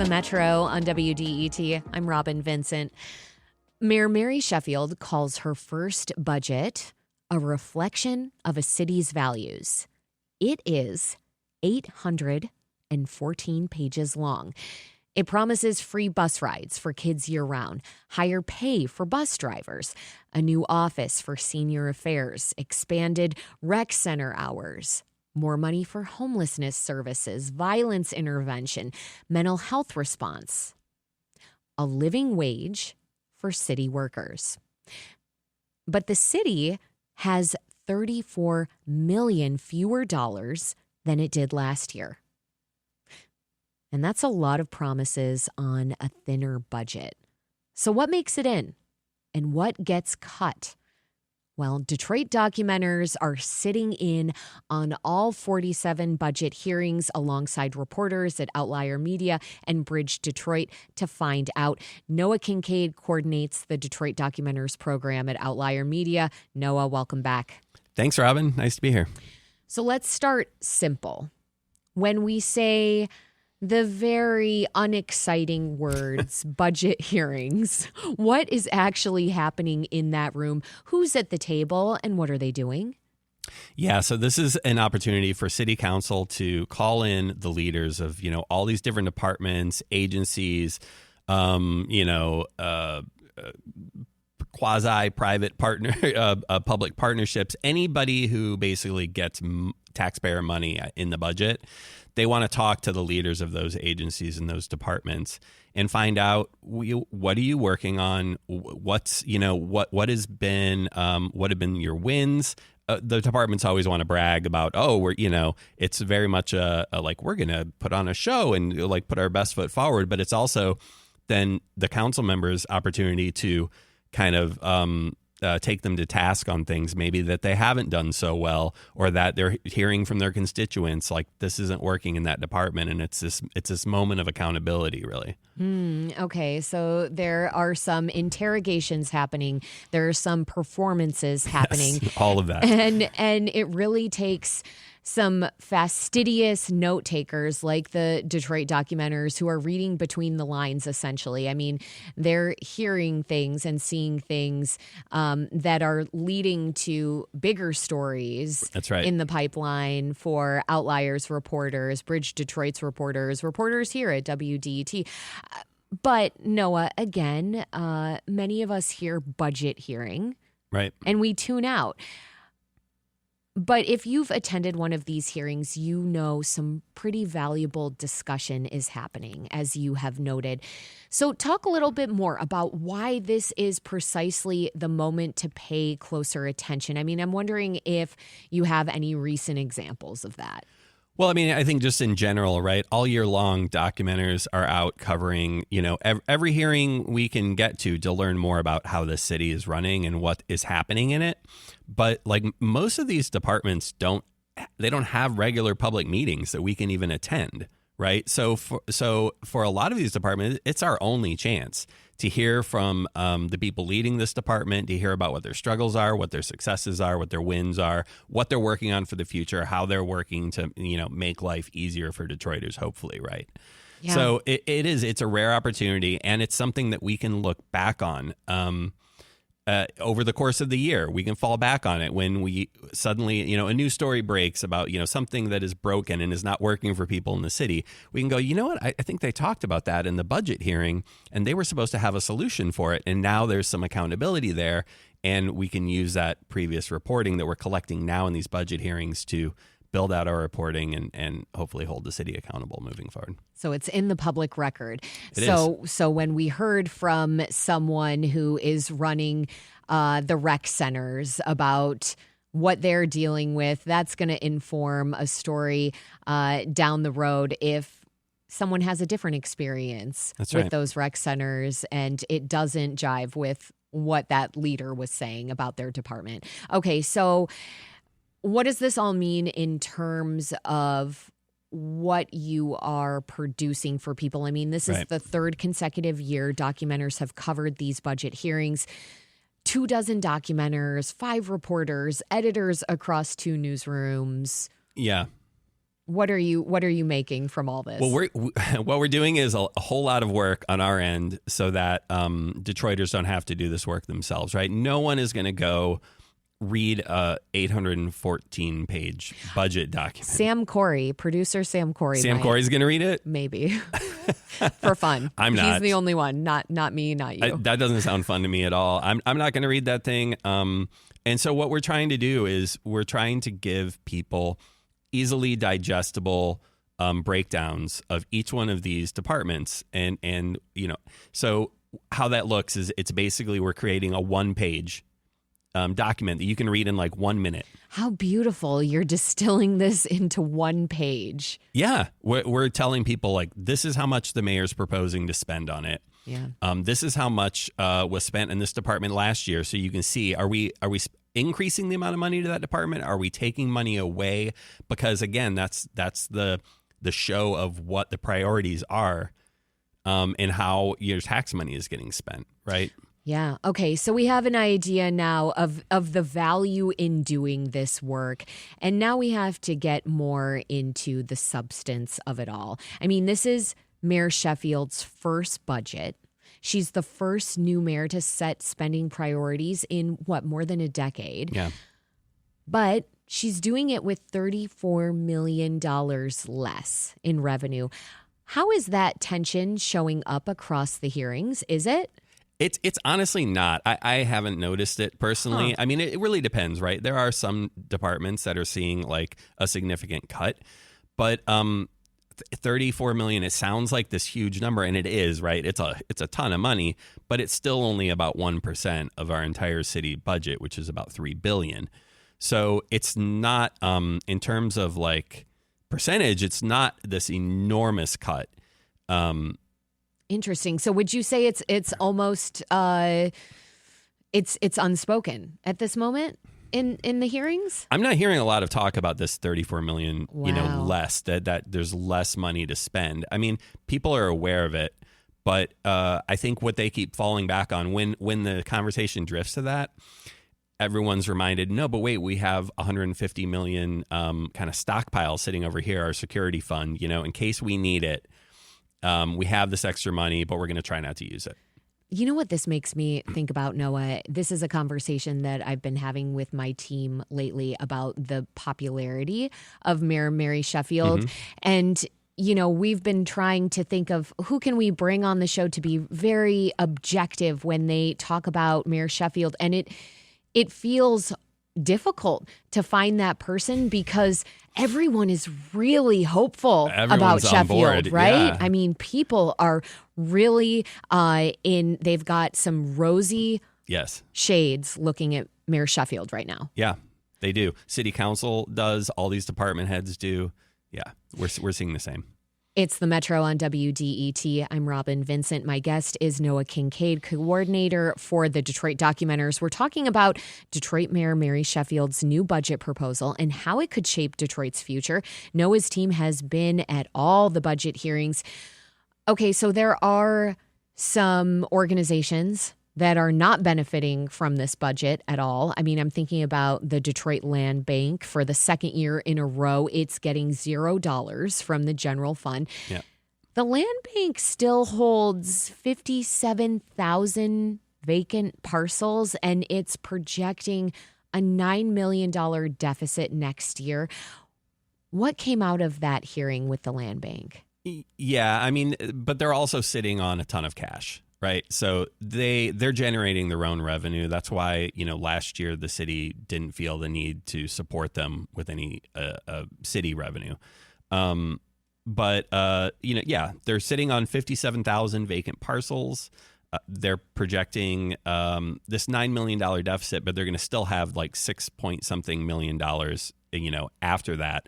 The Metro on WDET. I'm Robin Vincent. Mayor Mary Sheffield calls her first budget a reflection of a city's values. It is 814 pages long. It promises free bus rides for kids year-round, higher pay for bus drivers, a new office for senior affairs, expanded rec center hours, more money for homelessness services, violence intervention, mental health response, a living wage for city workers. But the city has 34 million fewer dollars than it did last year. And that's a lot of promises on a thinner budget. So what makes it in? And what gets cut? Well, Detroit documenters are sitting in on all 47 budget hearings alongside reporters at Outlier Media and Bridge Detroit to find out. Noah Kincaid coordinates the Detroit Documenters program at Outlier Media. Noah, welcome back. Thanks, Robin. Nice to be here. So let's start simple. When we say the very unexciting words, budget hearings, what is actually happening in that room? Who's at the table and what are they doing? Yeah, so this is an opportunity for City Council to call in the leaders of, all these different departments, agencies, quasi-private public partnerships, anybody who basically gets taxpayer money in the budget. They want to talk to the leaders of those agencies and those departments and find out what are you working on? What's what have been your wins? The departments always want to brag about it's very much like we're going to put on a show and like put our best foot forward, but it's also then the council members' opportunity to kind of take them to task on things maybe that they haven't done so well, or that they're hearing from their constituents like this isn't working in that department, and it's this moment of accountability, really. Okay, so there are some interrogations happening. There are some performances happening. Yes, all of that, and it really takes some fastidious note takers like the Detroit documenters who are reading between the lines, essentially. I mean, they're hearing things and seeing things that are leading to bigger stories. That's right. In the pipeline for Outlier's reporters, Bridge Detroit's reporters here at WDET. But Noah, again, many of us hear budget hearing. Right. And we tune out. But if you've attended one of these hearings, you know some pretty valuable discussion is happening, as you have noted. So talk a little bit more about why this is precisely the moment to pay closer attention. I mean, I'm wondering if you have any recent examples of that. Well, I mean, I think just in general, right, all year long, documenters are out covering, every hearing we can get to learn more about how the city is running and what is happening in it. But like most of these departments don't have regular public meetings that we can even attend, right? So for a lot of these departments, it's our only chance to hear from the people leading this department, to hear about what their struggles are, what their successes are, what their wins are, what they're working on for the future, how they're working to, make life easier for Detroiters, hopefully, right? Yeah. So it's a rare opportunity, and it's something that we can look back on over the course of the year. We can fall back on it when we suddenly, a new story breaks about, something that is broken and is not working for people in the city. We can go, you know what? I think they talked about that in the budget hearing, and they were supposed to have a solution for it. And now there's some accountability there, and we can use that previous reporting that we're collecting now in these budget hearings to build out our reporting and hopefully hold the city accountable moving forward. So it's in the public record. It is. So when we heard from someone who is running the rec centers about what they're dealing with, that's going to inform a story down the road if someone has a different experience with those rec centers and it doesn't jive with what that leader was saying about their department. Okay, so what does this all mean in terms of what you are producing for people? I mean, this is the third consecutive year documenters have covered these budget hearings. 24 documenters, 5 reporters, editors across 2 newsrooms. Yeah. What are you making from all this? Well, what we're doing is a whole lot of work on our end so that Detroiters don't have to do this work themselves, right? No one is going to go read a 814-page budget document. Producer Sam Corey. Sam Corey's going to read it? Maybe. For fun. I'm not. He's the only one, not me, not you. That doesn't sound fun to me at all. I'm not going to read that thing. And so what we're trying to do is we're trying to give people easily digestible breakdowns of each one of these departments. And so how that looks is it's basically we're creating a one-page document that you can read in like 1 minute. How beautiful. You're distilling this into one page. Yeah. We're telling people like, this is how much the mayor's proposing to spend on it. Yeah. This is how much was spent in this department last year. So you can see, are we increasing the amount of money to that department? Are we taking money away? Because again, that's the show of what the priorities are and how your tax money is getting spent, right? Yeah. Okay. So we have an idea now of the value in doing this work. And now we have to get more into the substance of it all. I mean, this is Mayor Sheffield's first budget. She's the first new mayor to set spending priorities in more than a decade. Yeah. But she's doing it with $34 million less in revenue. How is that tension showing up across the hearings? Is it? It's honestly not. I haven't noticed it personally. I mean, it really depends, right? There are some departments that are seeing like a significant cut, but 34 million, it sounds like this huge number, and it is, right? It's a ton of money, but it's still only about 1% of our entire city budget, which is about 3 billion. So it's not in terms of like percentage, it's not this enormous cut. Interesting. So would you say it's almost it's unspoken at this moment in the hearings? I'm not hearing a lot of talk about this 34 million, Wow. less that there's less money to spend. I mean, people are aware of it, but I think what they keep falling back on when the conversation drifts to that, everyone's reminded, no, but wait, we have 150 million kind of stockpile sitting over here, our security fund, in case we need it. We have this extra money, but we're going to try not to use it. You know what this makes me think about, Noah? This is a conversation that I've been having with my team lately about the popularity of Mayor Mary Sheffield. And, we've been trying to think of who can we bring on the show to be very objective when they talk about Mayor Sheffield. And it feels difficult to find that person because everyone is really hopeful about Sheffield, right? Yeah. I mean, people are really they've got some rosy shades looking at Mayor Sheffield right now. Yeah, they do. City council does. All these department heads do. Yeah, we're seeing the same. It's the Metro on WDET. I'm Robin Vincent. My guest is Noah Kincaid, coordinator for the Detroit Documenters. We're talking about Detroit Mayor Mary Sheffield's new budget proposal and how it could shape Detroit's future. Noah's team has been at all the budget hearings. Okay, so there are some organizations that are not benefiting from this budget at all. I mean, I'm thinking about the Detroit Land Bank. For the second year in a row, it's getting $0 from the general fund. Yeah. The land bank still holds 57,000 vacant parcels, and it's projecting a $9 million deficit next year. What came out of that hearing with the land bank? Yeah, I mean, but they're also sitting on a ton of cash. Right. So they're generating their own revenue. That's why, last year the city didn't feel the need to support them with any city revenue. But they're sitting on 57,000 vacant parcels. They're projecting this $9 million deficit, but they're going to still have like $6 million after that,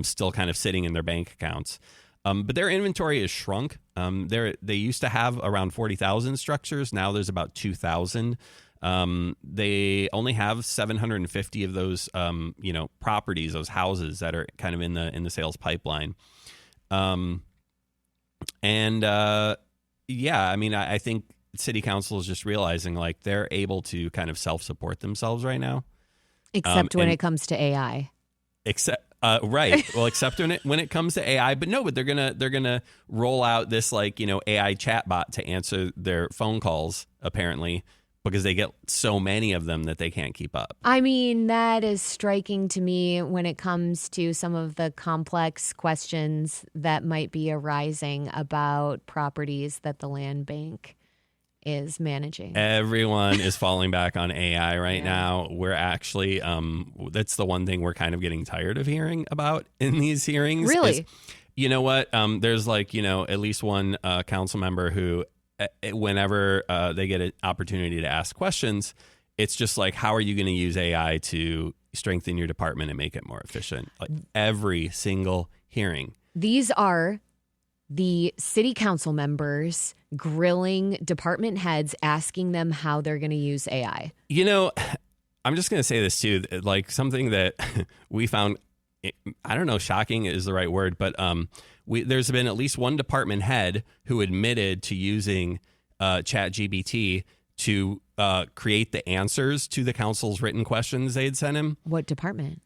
still kind of sitting in their bank accounts. But their inventory is shrunk. They used to have around 40,000 structures. Now there's about 2,000. They only have 750 of those, properties, those houses that are kind of in the sales pipeline. I think city council is just realizing like they're able to kind of self-support themselves right now. Except when it comes to AI. Except Right. Well, except when it comes to AI, but they're gonna roll out this AI chatbot to answer their phone calls apparently because they get so many of them that they can't keep up. I mean, that is striking to me when it comes to some of the complex questions that might be arising about properties that the land bank is managing. Everyone is falling back on AI right now. We're actually, that's the one thing we're kind of getting tired of hearing about in these hearings. Really? You know what? There's at least one council member who, whenever they get an opportunity to ask questions, it's just like, how are you going to use AI to strengthen your department and make it more efficient? Like every single hearing. These are the city council members grilling department heads, asking them how they're going to use AI. I'm just going to say this too, like something that we found, I don't know, shocking is the right word, but there's been at least one department head who admitted to using ChatGPT to create the answers to the council's written questions they had sent him. What department?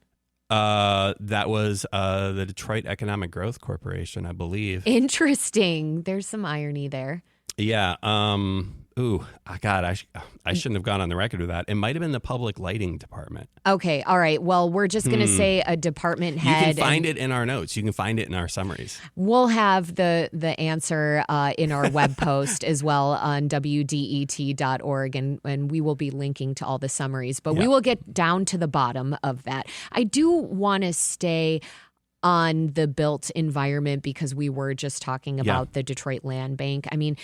That was the Detroit Economic Growth Corporation, I believe. Interesting. There's some irony there. Yeah. God, I shouldn't have gone on the record with that. It might have been the public lighting department. Okay. All right. Well, we're just going to say a department head. You can find it in our notes. You can find it in our summaries. We'll have the answer in our web post as well on WDET.org, and we will be linking to all the summaries. But we will get down to the bottom of that. I do want to stay on the built environment because we were just talking about the Detroit Land Bank. I mean,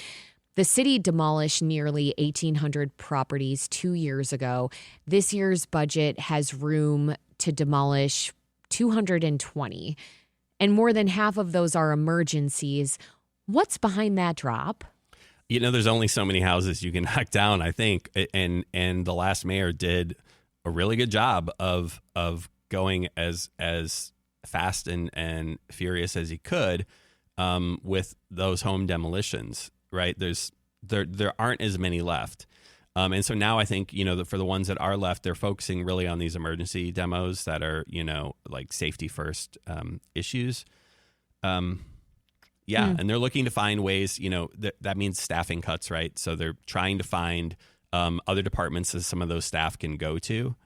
the city demolished nearly 1,800 properties 2 years ago. This year's budget has room to demolish 220, and more than half of those are emergencies. What's behind that drop? There's only so many houses you can knock down, I think, and the last mayor did a really good job of going as fast and furious as he could with those home demolitions. Right. There aren't as many left. And so now I think, for the ones that are left, they're focusing really on these emergency demos that are, like safety first issues. And they're looking to find ways, that means staffing cuts. Right. So they're trying to find other departments that some of those staff can go to.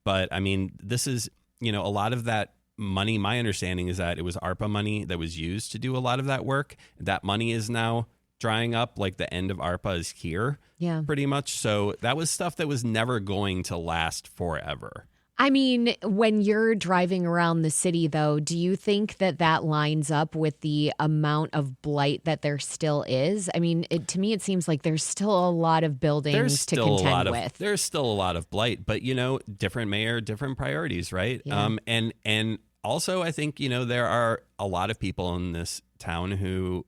But I mean, this is, a lot of that money. My understanding is that it was ARPA money that was used to do a lot of that work. That money is now drying up. Like the end of ARPA is here, pretty much. So that was stuff that was never going to last forever. I mean, when you're driving around the city, though, do you think that lines up with the amount of blight that there still is? I mean, to me, it seems like there's still a lot of buildings to contend with. There's still a lot of blight, but, different mayor, different priorities, right? Yeah. And also, I think, there are a lot of people in this town who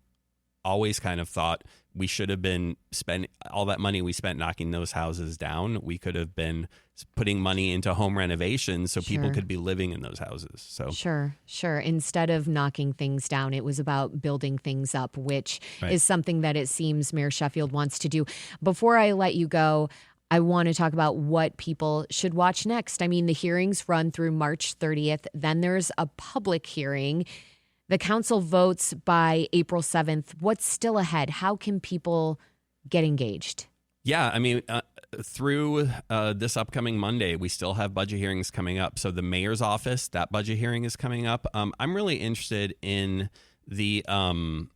always kind of thought we should have been spending all that money we spent knocking those houses down. We could have been putting money into home renovations so people could be living in those houses. So Sure. Instead of knocking things down, it was about building things up, which is something that it seems Mayor Sheffield wants to do. Before I let you go, I want to talk about what people should watch next. I mean, the hearings run through March 30th. Then there's a public hearing. The council votes by April 7th. What's still ahead? How can people get engaged? Yeah, I mean, through this upcoming Monday, we still have budget hearings coming up. So the mayor's office, that budget hearing is coming up. I'm really interested in the You're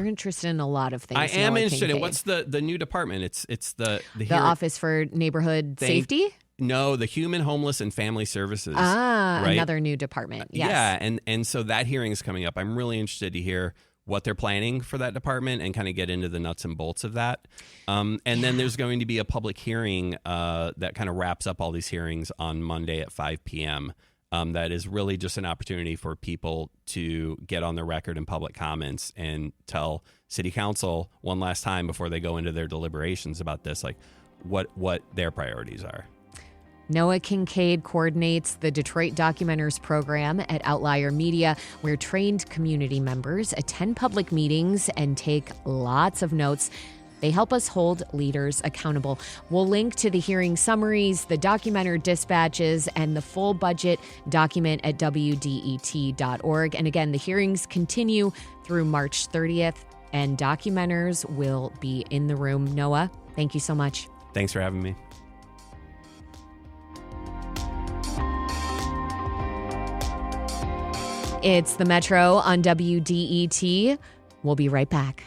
interested in a lot of things. I am interested in what's the new department. It's the Office for Neighborhood Safety. No, the Human, Homeless, and Family Services. Right? Another new department. Yes. Yeah, and so that hearing is coming up. I'm really interested to hear what they're planning for that department and kind of get into the nuts and bolts of that. And then there's going to be a public hearing that kind of wraps up all these hearings on Monday at 5 p.m. That is really just an opportunity for people to get on the record in public comments and tell City Council one last time before they go into their deliberations about this, like what their priorities are. Noah Kincaid coordinates the Detroit Documenters program at Outlier Media, where trained community members attend public meetings and take lots of notes. They help us hold leaders accountable. We'll link to the hearing summaries, the documenter dispatches, and the full budget document at WDET.org. And again, the hearings continue through March 30th, and documenters will be in the room. Noah, thank you so much. Thanks for having me. It's the Metro on WDET. We'll be right back.